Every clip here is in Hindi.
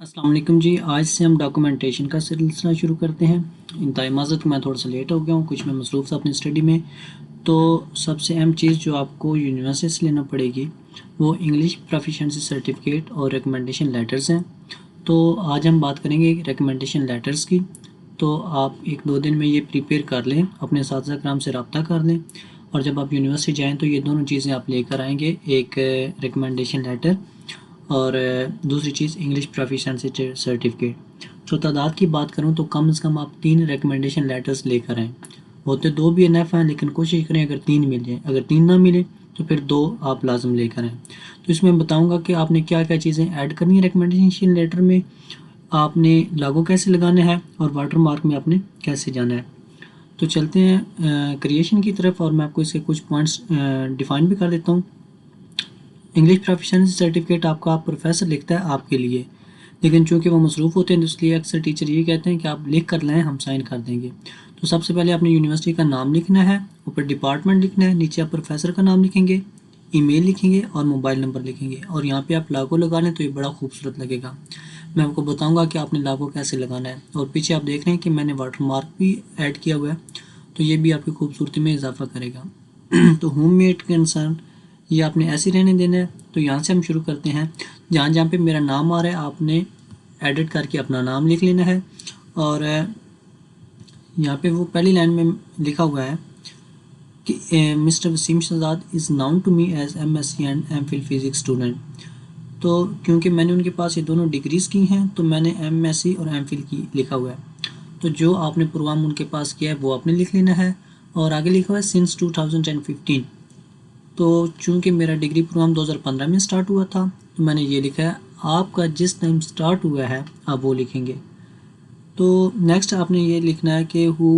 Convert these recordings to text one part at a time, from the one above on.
अस्सलाम वालेकुम जी। आज से हम डॉक्यूमेंटेशन का सिलसिला शुरू करते हैं। इंतहाई माज़रत मैं थोड़ा सा लेट हो गया हूँ, कुछ मैं मसरूफ़ था अपनी स्टडी में। तो सबसे अहम चीज़ जो आपको यूनिवर्सिटी से लेना पड़ेगी वो इंग्लिश प्रोफिशिएंसी सर्टिफिकेट और रिकमेंडेशन लेटर्स हैं। तो आज हम बात करेंगे रिकमेंडेशन लेटर्स की। तो आप 1-2 दिन में ये प्रिपेयर कर लें, अपने साथी कराम से रब्ता कर लें, और जब आप यूनिवर्सिटी जाएँ तो ये दोनों चीज़ें आप लेकर आएंगे, एक रिकमेंडेशन लेटर और दूसरी चीज़ इंग्लिश प्रोफिशिएंसी सर्टिफिकेट। तो तादाद की बात करूँ तो कम से कम आप 3 रिकमेंडेशन लेटर्स लेकर आएँ। होते 2 भी इनफ हैं, लेकिन कोशिश करें अगर 3 मिल जाएँ। अगर 3 ना मिले तो फिर 2 आप लाजम लेकर आएँ। तो इसमें बताऊँगा कि आपने क्या-क्या चीज़ें ऐड करनी है रिकमेंडेशन लेटर में, आपने लागू कैसे लगाना है और वाटर मार्क में आपने कैसे जाना है। तो चलते हैं क्रिएशन की तरफ, और मैं आपको इसके कुछ पॉइंट्स डिफ़ाइन भी कर देता हूँ। इंग्लिश प्रोफिशिएंसी सर्टिफिकेट आपका प्रोफेसर लिखता है आपके लिए, लेकिन चूंकि वो मसरूफ़ होते हैं तो इसलिए अक्सर टीचर ये कहते हैं कि आप लिख कर लाएँ, हम साइन कर देंगे। तो सबसे पहले आपने यूनिवर्सिटी का नाम लिखना है, ऊपर डिपार्टमेंट लिखना है, नीचे आप प्रोफेसर का नाम लिखेंगे, ईमेल लिखेंगे और मोबाइल नंबर लिखेंगे, और यहाँ पे आप लागू लगा लें तो ये बड़ा खूबसूरत लगेगा। मैं आपको बताऊँगा कि आपने लागू कैसे लगाना है। और पीछे आप देख रहे हैं कि मैंने वाटर मार्क भी ऐड किया हुआ है, तो ये भी आपकी खूबसूरती में इजाफा करेगा। तो होम मेड कंसर्न ये आपने ऐसे रहने देना है। तो यहाँ से हम शुरू करते हैं। जहाँ जहाँ पे मेरा नाम आ रहा है आपने एडिट करके अपना नाम लिख लेना है, और यहाँ पे वो पहली लाइन में लिखा हुआ है कि mister Waseem Shahzad is known to me as MSc and MPhil physics student. तो क्योंकि मैंने उनके पास ये दोनों डिग्रीज़ की हैं तो मैंने MSc और MPhil की लिखा हुआ है। तो जो आपने प्रोग्राम उनके पास किया है वो आपने लिख लेना है, और आगे लिखा हुआ है सिंस 2015। तो चूंकि मेरा डिग्री प्रोग्राम 2015 में स्टार्ट हुआ था तो मैंने ये लिखा है। आपका जिस टाइम स्टार्ट हुआ है आप वो लिखेंगे। तो नेक्स्ट आपने ये लिखना है कि who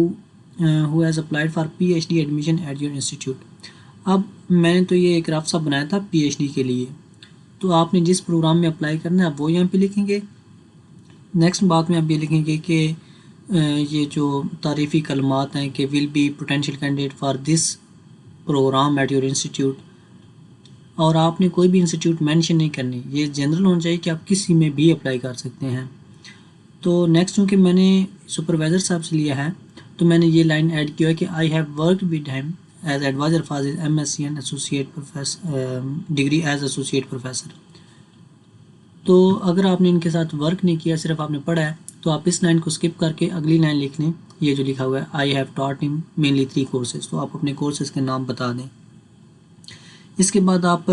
has applied for PhD admission eight your institute. अब मैंने तो ये एक रफ सा बनाया था PhD के लिए, तो आपने जिस प्रोग्राम में अप्लाई करना है आप वो यहाँ पे लिखेंगे। नेक्स्ट बात में आप ये लिखेंगे कि ये जो तारीफ़ी कलमात हैं कि will be potential candidate for this program at your institute, और आपने कोई भी इंस्टीट्यूट मेंशन नहीं करनी, ये जनरल होना चाहिए कि आप किसी में भी अप्लाई कर सकते हैं। तो नेक्स्ट चूँकि मैंने सुपरवाइज़र साहब से लिया है तो मैंने ये लाइन ऐड किया है कि I have worked with him as advisor for his MSc and associate professor degree as associate professor. तो अगर आपने इनके साथ वर्क नहीं किया, सिर्फ आपने पढ़ा है, तो आप इस लाइन को स्किप करके अगली लाइन लिख लें। ये जो लिखा हुआ है I have taught him mainly 3 courses, तो आप अपने कोर्सेज के नाम बता दें। इसके बाद आप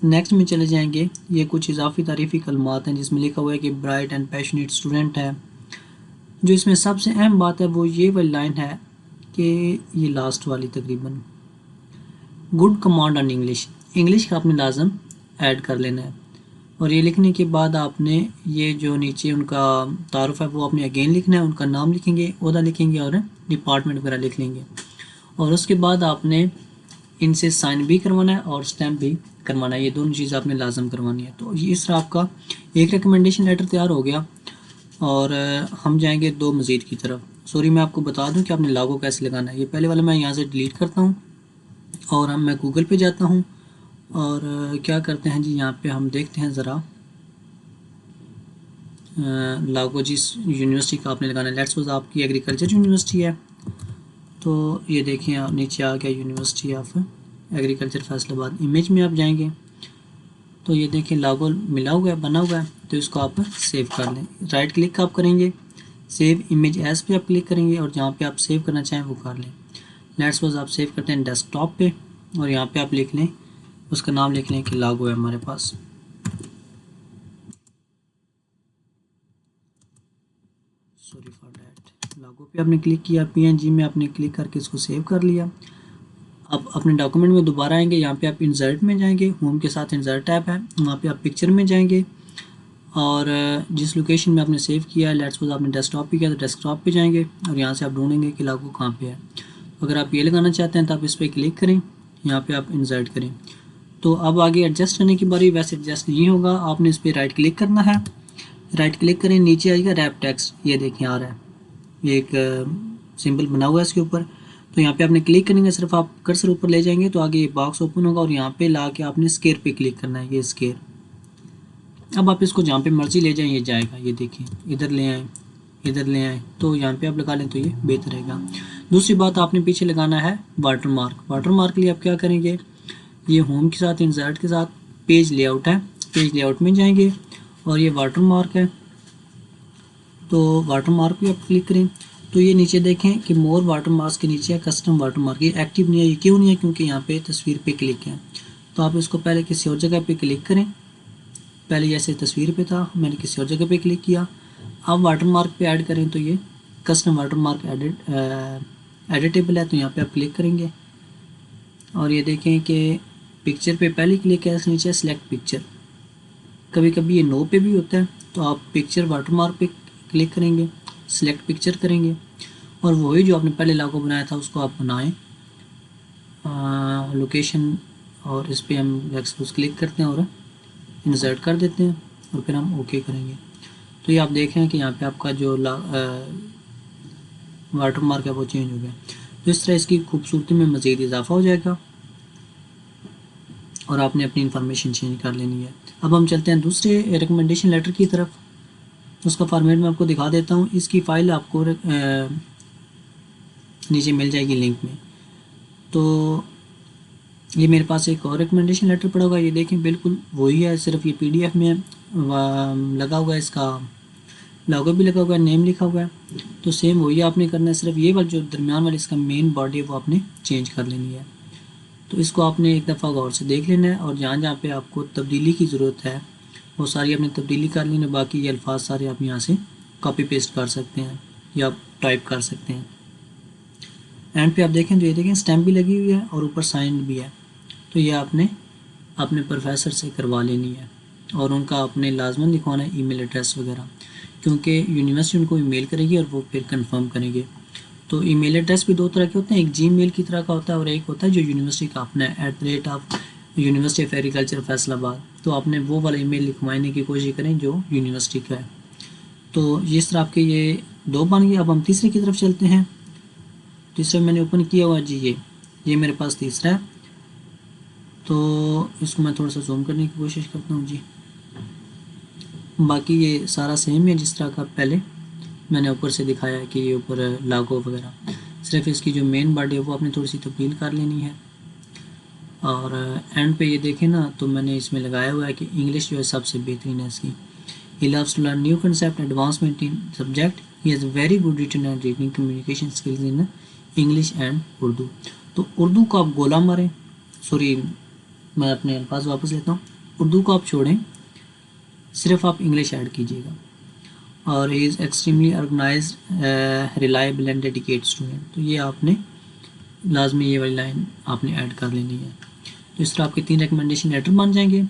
नेक्स्ट में चले जाएंगे। ये कुछ इजाफी तारीफ़ी कलमात हैं जिसमें लिखा हुआ है कि ब्राइट एंड पैशनेट स्टूडेंट है। जो इसमें सबसे अहम बात है वो ये वाली लाइन है कि ये लास्ट वाली तकरीबन, good command on English, English का आपने लाजम ऐड कर लेना है। और ये लिखने के बाद आपने ये जो नीचे उनका तारुफ है वो आपने अगेन लिखना है, उनका नाम लिखेंगे, ओहदा लिखेंगे और डिपार्टमेंट वगैरह लिख लेंगे। और उसके बाद आपने इनसे साइन भी करवाना है और स्टैम्प भी करवाना है, ये दोनों चीज़ आपने लाजम करवानी है। तो इस तरह आपका एक रिकमेंडेशन लेटर तैयार हो गया। और हम जाएंगे 2 मज़ीद की तरफ। सॉरी, मैं आपको बता दूं कि आपने लागू कैसे लगाना है। ये पहले वाला मैं यहाँ से डिलीट करता हूँ और हम मैं गूगल पे जाता हूँ, और क्या करते हैं जी, यहाँ पे हम देखते हैं ज़रा लागू जिस यूनिवर्सिटी का आपने लगाना है। लेट्स सपोज आपकी एग्रीकल्चर यूनिवर्सिटी है, तो ये देखें आप नीचे आ गया university of agriculture Faisalabad. Image में आप जाएंगे तो ये देखें लागू मिला हुआ है, बना हुआ है, तो इसको आप सेव कर लें। राइट क्लिक आप करेंगे, सेव इमेज एज पे आप क्लिक करेंगे और जहाँ पे आप सेव करना चाहें वो कर लें। लेट्स सपोज आप सेव करते हैं डेस्कटॉप पे, और यहाँ पे आप लिख लें, उसका नाम लिख लें कि लागू है हमारे पास। Sorry for that. लागू पे आपने क्लिक किया, PNG में आपने क्लिक करके इसको सेव कर लिया। अब अपने डॉक्यूमेंट में दोबारा आएंगे, यहाँ पे आप इंसर्ट में जाएंगे, होम के साथ इंसर्ट टैब है, वहाँ पे आप पिक्चर में जाएंगे, और जिस लोकेशन में आपने सेव किया है, लेट्स सपोज आपने डेस्कटॉप पे किया तो डेस्कटॉप पे जाएंगे और यहाँ से आप ढूंढेंगे कि लागू कहाँ पे है। अगर आप ये लगाना चाहते हैं तो आप इस पर क्लिक करें, यहाँ पे आप इंसर्ट करें। तो अब आगे एडजस्ट करने की बारी, वैसे एडजस्ट नहीं होगा, आपने इस पर राइट क्लिक करना है। राइट क्लिक करें, नीचे आएगा रैप टेक्स्ट, ये देखें आ रहा है, ये एक सिंबल बना हुआ है इसके ऊपर। तो यहाँ पे आपने क्लिक करेंगे, सिर्फ आप कर्सर ऊपर ले जाएंगे तो आगे ये बॉक्स ओपन होगा और यहाँ पे ला के आपने स्केयर पे क्लिक करना है, ये स्केयर। अब आप इसको जहाँ पे मर्जी ले जाएं ये जाएगा, ये देखिए इधर ले आए, इधर ले आए, तो यहाँ पे आप लगा लें तो ये बेहतर रहेगा। दूसरी बात आपने पीछे लगाना है वाटर मार्क। वाटर मार्क के लिए आप क्या करेंगे, ये होम के साथ इंसर्ट के साथ पेज लेआउट है, पेज लेआउट में जाएंगे और ये वाटर मार्क है, तो वाटर मार्क भी आप क्लिक करें तो ये नीचे देखें कि मोर वाटर मार्क्स के नीचे है कस्टम वाटर मार्क, ये एक्टिव नहीं है। ये क्यों नहीं है, क्योंकि यहाँ पे तस्वीर पे क्लिक है। तो आप इसको पहले किसी और जगह पे क्लिक करें, पहले जैसे तस्वीर पे था मैंने किसी और जगह पे क्लिक किया, अब वाटर मार्क पे ऐड करें तो ये कस्टम वाटर मार्क एडिटेबल है, तो यहाँ पे आप क्लिक करेंगे और ये देखें कि पिक्चर पे पहले क्लिक है, नीचे सेलेक्ट पिक्चर। कभी कभी ये नो पे भी होता है, तो आप पिक्चर वाटर मार्क पे क्लिक करेंगे, सिलेक्ट पिक्चर करेंगे और वही जो आपने पहले लोगो बनाया था उसको आप बनाएं लोकेशन, और इस पर हम एक्सपोज क्लिक करते हैं और इंसर्ट कर देते हैं और फिर हम ओके करेंगे। तो ये आप देख रहे हैं कि यहाँ पे आपका जो वाटर मार्क है वो चेंज हो गया। तो इस तरह इसकी खूबसूरती में मज़ीद इजाफा हो जाएगा और आपने अपनी इंफॉर्मेशन चेंज कर लेनी है। अब हम चलते हैं दूसरे रिकमेंडेशन लेटर की तरफ। उसका फॉर्मेट मैं आपको दिखा देता हूँ। इसकी फ़ाइल आपको नीचे मिल जाएगी लिंक में। तो ये मेरे पास एक और रिकमेंडेशन लेटर पड़ा हुआ है, ये देखें बिल्कुल वही है, सिर्फ ये PDF में लगा हुआ है, इसका लोगो भी लगा हुआ है, नेम लिखा हुआ है। तो सेम वही आपने करना है, सिर्फ ये वाला जो दरमियान वाली इसका मेन बॉडी है वो आपने चेंज कर लेनी है। तो इसको आपने एक दफ़ा गौर से देख लेना है और जहाँ जहाँ पे आपको तब्दीली की ज़रूरत है वो सारी आपने तब्दीली कर लेनी है। बाकी ये अल्फाज सारे आप यहाँ से कॉपी पेस्ट कर सकते हैं या टाइप कर सकते हैं। एंड पे आप देखें तो ये देखें स्टैम्प भी लगी हुई है और ऊपर साइन भी है। तो ये आपने अपने प्रोफेसर से करवा लेनी है और उनका आपने लाजमन लिखवाना है ईमेल एड्रेस वगैरह, क्योंकि यूनिवर्सिटी उनको ईमेल करेगी और वो फिर कंफर्म करेंगे। तो ईमेल एड्रेस भी दो तरह के होते हैं, एक जीमेल की तरह का होता है और एक होता है जो यूनिवर्सिटी का अपना है @ यूनिवर्सिटी ऑफ एग्रीकल्चर फैसलाबाद। तो आपने वो वाला ईमेल लिखवाने की कोशिश करें जो यूनिवर्सिटी का है। तो इस तरह आपके ये दो बन गए। अब हम तीसरे की तरफ चलते हैं। तीसरा मैंने ओपन किया हुआ जी, ये मेरे पास तीसरा है। तो इसको मैं थोड़ा सा जूम करने की कोशिश करता हूँ जी। बाकी ये सारा सेम है जिस तरह का पहले मैंने ऊपर से दिखाया है कि ये ऊपर लागो वगैरह, सिर्फ इसकी जो मेन बॉडी है वो आपने थोड़ी सी तब्दील कर लेनी है। और एंड पे ये देखें ना तो मैंने इसमें लगाया हुआ है कि इंग्लिश जो है सबसे बेहतरीन है इसकी। He loves to learn new concept advancement in subject, he has very good written and reading communication skills in English and Urdu. तो उर्दू को आप गोला मारें, सॉरी मैं अपने अल्फाज वापस लेता हूँ, उर्दू को आप छोड़ें, सिर्फ आप इंग्लिश ऐड कीजिएगा। और he is extremely organise reliable and dedicated student. तो ये आपने लाजमी ये वाली लाइन आपने ऐड कर लेनी है। तो इस तरह आपके 3 रिकमेंडेशन लेटर बन जाएंगे।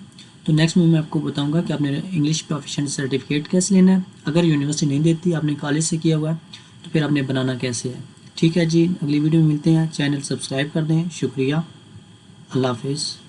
तो नेक्स्ट में मैं आपको बताऊंगा कि आपने इंग्लिश प्रोफिशिएंट सर्टिफिकेट कैसे लेना है। अगर यूनिवर्सिटी नहीं देती, आपने कॉलेज से किया हुआ है, तो फिर आपने बनाना कैसे है। ठीक है जी, अगली वीडियो में मिलते हैं। चैनल सब्सक्राइब कर दें। शुक्रिया, अल्लाह हाफिज़।